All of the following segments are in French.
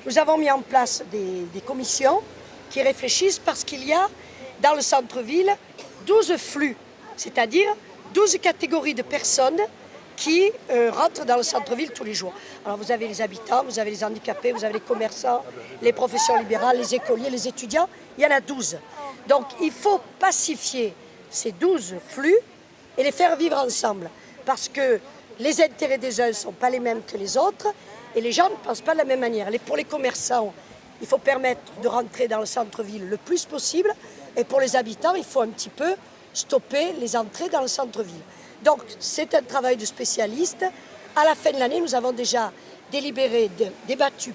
nous avons mis en place des commissions qui réfléchissent parce qu'il y a dans le centre-ville 12 flux, c'est-à-dire 12 catégories de personnes qui rentrent dans le centre-ville tous les jours. Alors vous avez les habitants, vous avez les handicapés, vous avez les commerçants, les professions libérales, les écoliers, les étudiants, il y en a 12. Donc il faut pacifier ces 12 flux et les faire vivre ensemble. Parce que les intérêts des uns ne sont pas les mêmes que les autres et les gens ne pensent pas de la même manière. Pour les commerçants, il faut permettre de rentrer dans le centre-ville le plus possible et pour les habitants, il faut un petit peu stopper les entrées dans le centre-ville. Donc c'est un travail de spécialistes. À la fin de l'année, nous avons déjà débattu,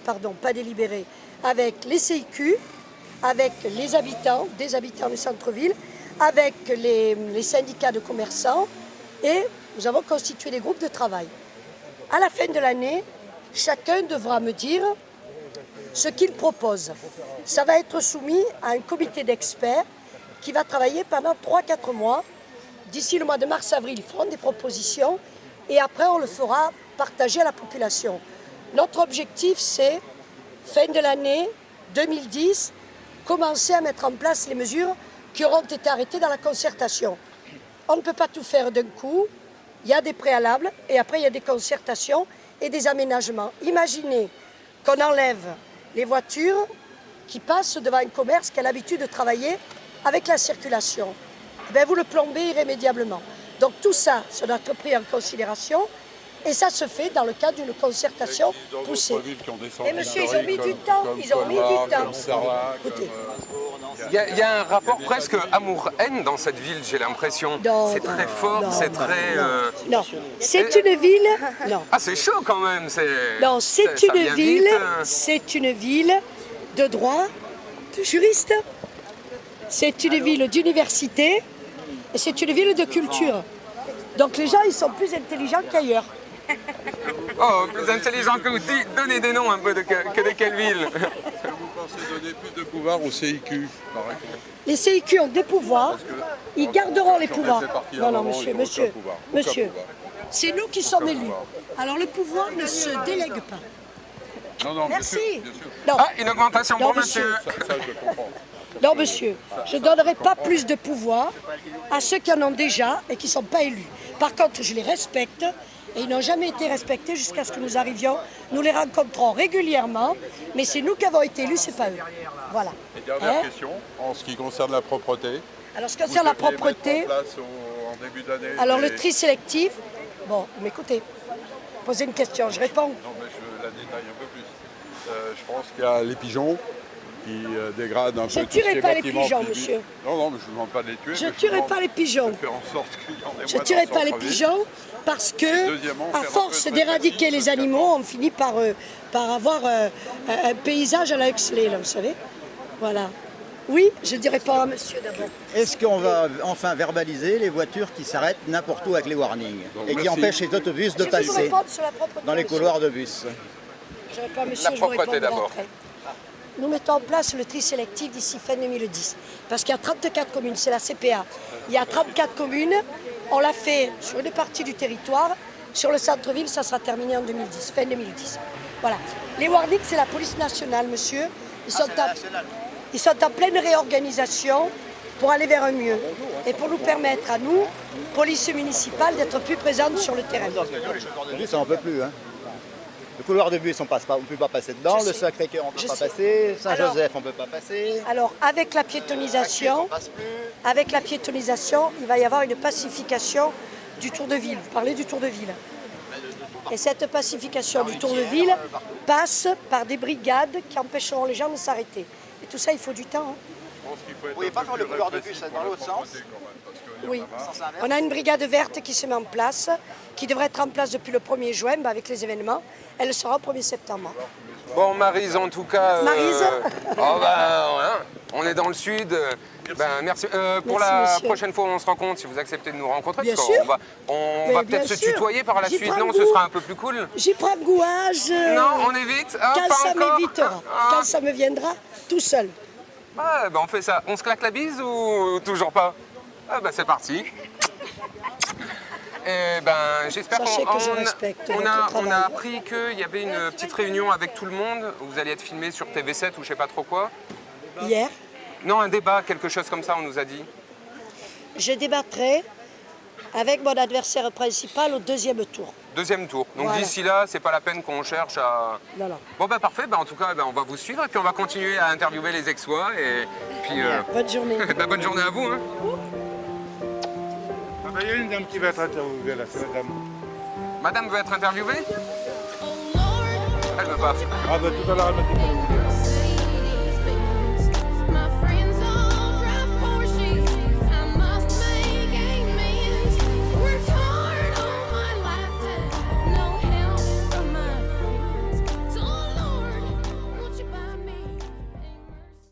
avec les CIQ, avec les habitants, des habitants du centre-ville, avec les syndicats de commerçants et nous avons constitué des groupes de travail. À la fin de l'année, chacun devra me dire ce qu'il propose. Ça va être soumis à un comité d'experts qui va travailler pendant 3-4 mois. D'ici le mois de mars-avril, ils feront des propositions et après on le fera partager à la population. Notre objectif, c'est, fin de l'année 2010, commencer à mettre en place les mesures qui auront été arrêtées dans la concertation. On ne peut pas tout faire d'un coup, il y a des préalables et après il y a des concertations et des aménagements. Imaginez qu'on enlève les voitures qui passent devant un commerce qui a l'habitude de travailler avec la circulation. Ben vous le plombez irrémédiablement. Donc tout ça, ça doit être pris en considération et ça se fait dans le cadre d'une concertation poussée. Et monsieur, ils ont mis du temps, Écoutez. Il y a un rapport presque amour-haine dans cette ville, j'ai l'impression. C'est très fort, c'est très... Non, c'est une ville... Non. Ah, c'est chaud quand même. Non, c'est une ville de droit, de juristes. C'est une ville d'université et c'est une ville de culture. Donc les gens, ils sont plus intelligents qu'ailleurs. Oh, plus intelligents que vous. Donnez des noms un peu que de quelle ville. Est-ce que vous pensez donner plus de pouvoir au CIQ, par exemple? Les CIQ ont des pouvoirs, ils garderont les pouvoirs. Non, monsieur, c'est nous qui sommes élus. Alors le pouvoir ne se délègue pas. Non, merci. Bien sûr. Non. Ah, une augmentation pour monsieur. Ça, je comprends. Non, monsieur, je ne donnerai pas plus de pouvoir à ceux qui en ont déjà et qui ne sont pas élus. Par contre, je les respecte et ils n'ont jamais été respectés jusqu'à ce que nous arrivions. Nous les rencontrons régulièrement, mais c'est nous qui avons été élus, c'est pas eux. Voilà. Et dernière question, en ce qui concerne la propreté. Alors, ce qui concerne la propreté, en début d'année. alors le tri sélectif, bon, m'écoutez, posez une question, je réponds. Non, mais je la détaille un peu plus. Je pense qu'il y a les pigeons qui dégradent un peu. Je ne tuerai pas les pigeons, monsieur. Non, mais je ne vous demande pas de les tuer. Je ne tuerai pas les pigeons. Faire en sorte qu'il y en ait moins. Je ne tuerai pas les pigeons parce que, à force d'éradiquer les animaux, on finit par avoir un paysage à la Huxley, là, vous savez. Voilà. Oui, je dirais pas à monsieur d'abord. Est-ce qu'on va enfin verbaliser les voitures qui s'arrêtent n'importe où avec les warnings et qui empêchent les autobus de passer dans les couloirs de bus? Je ne dirais pas monsieur, La je vous propreté répondrai d'abord. après. Nous mettons en place le tri sélectif d'ici fin 2010. Parce qu'il y a 34 communes, c'est la CPA. Il y a 34 communes, on l'a fait sur une partie du territoire. Sur le centre-ville, ça sera terminé en 2010, fin 2010. Voilà. Les warnings, c'est la police nationale, monsieur. Ils sont en pleine réorganisation pour aller vers un mieux. Et pour nous permettre à nous, police municipale, d'être plus présente sur le terrain. Le bus, on n'en peut plus. Hein. Le couloir de bus, on ne peut pas passer dedans. Le Sacré-Cœur, on ne peut pas passer. Saint-Joseph, on ne peut pas passer. Alors, avec la piétonisation, il va y avoir une pacification du Tour de Ville. Vous parlez du Tour de Ville. Et cette pacification du Tour de Ville passe par des brigades qui empêcheront les gens de s'arrêter. Et tout ça, il faut du temps. Hein. Vous ne pouvez pas faire le couloir de bus dans l'autre sens? Oui. On a une brigade verte qui se met en place, qui devrait être en place depuis le 1er juin avec les événements. Elle sera au 1er septembre. Bon, Maryse, en tout cas... Maryse on est dans le sud. Merci. Pour Merci, la monsieur. prochaine fois où on se rencontre, si vous acceptez de nous rencontrer, Bien parce sûr. qu'on va Bien peut-être se sûr. tutoyer par la J'y suite. prends Non, goût. ce sera un peu plus cool. J'y prends goût, hein, Non, on évite. Ah, quand pas ça encore. m'évitera, quand ça me viendra, tout seul. Ah, on fait ça. On se claque la bise ou toujours pas? Ah, c'est parti. Et ben, j'espère Sachez que je respecte votre on a travail. appris qu'il y avait une petite réunion avec tout le monde. Vous allez être filmé sur TV7 ou je sais pas trop quoi. Hier, Non, un débat, quelque chose comme ça, on nous a dit. je débattrai avec mon adversaire principal au deuxième tour. Deuxième tour. Donc Voilà. d'ici là, c'est pas la peine qu'on cherche à... Non, non. Bon bah parfait, bah, en tout cas on va vous suivre et puis on va continuer à interviewer les Aixois et puis Bonne journée. bah, bonne journée à vous. Hein. Ah ben, il y a une dame qui va être interviewée là, c'est la dame. Madame veut être interviewée? Elle veut pas. Ah ben tout à l'heure elle m'a dit qu'elle voulait.